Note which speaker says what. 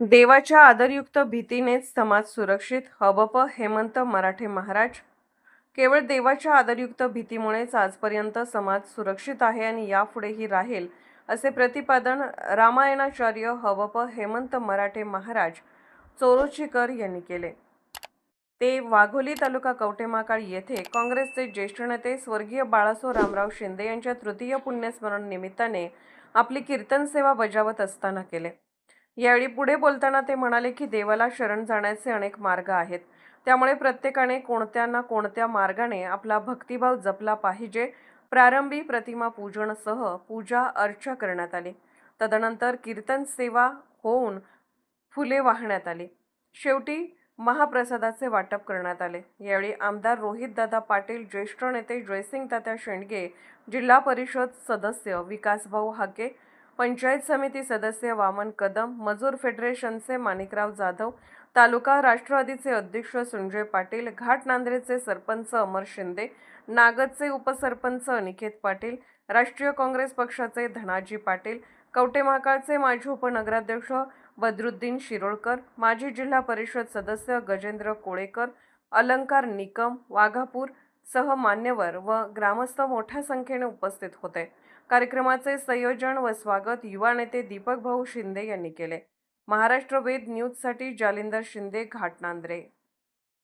Speaker 1: देवाच्या आदरयुक्त भीतीनेच समाज सुरक्षित. हबप हेमंत मराठे महाराज. केवळ देवाच्या आदरयुक्त भीतीमुळेच आजपर्यंत समाज सुरक्षित आहे आणि यापुढेही राहील, असे प्रतिपादन रामायणाचार्य हबप हेमंत मराठे महाराज चोरोचीकर यांनी केले. ते वाघोली तालुका कवठेमहांकाळ येथे काँग्रेसचे ज्येष्ठ नेते स्वर्गीय बाळासो रामराव शिंदे यांच्या तृतीय पुण्यस्मरण निमित्ताने आपली कीर्तन सेवा बजावत असताना केले. यावेळी पुढे बोलताना ते म्हणाले की देवाला शरण जाण्याचे अनेक मार्ग आहेत. त्यामुळे प्रत्येकाने कोणत्या ना कोणत्या मार्गाने आपला भक्तिभाव जपला पाहिजे. प्रारंभी प्रतिमा पूजनसह पूजा अर्चा करण्यात आली. तदनंतर कीर्तन सेवा होऊन फुले वाहण्यात आली. शेवटी महाप्रसादाचे वाटप करण्यात आले. यावेळी आमदार रोहितदादा पाटील, ज्येष्ठ नेते जयसिंग तात्या शेंडगे, जिल्हा परिषद सदस्य विकासभाऊ हाके, पंचायत समिती सदस्य वामन कदम, मजूर फेडरेशनचे माणिकराव जाधव, तालुका राष्ट्रवादीचे अध्यक्ष संजय पाटील, घाटनांद्रेचे सरपंच अमर शिंदे, नागदचे उपसरपंच अनिकेत पाटील, राष्ट्रीय काँग्रेस पक्षाचे धनाजी पाटील, कवठेमहांकाळचे माजी उपनगराध्यक्ष बद्रुद्दीन शिरोळकर, माजी जिल्हा परिषद सदस्य गजेंद्र कोळेकर, अलंकार निकम, वाघापूर सह मान्यवर व ग्रामस्थ मोठ्या संख्येने उपस्थित होते. कार्यक्रमाचे संयोजन व स्वागत युवा नेते दीपक भाऊ शिंदे यांनी केले. महाराष्ट्र वेद न्यूजसाठी जालिंदर शिंदे, घाटनांद्रे.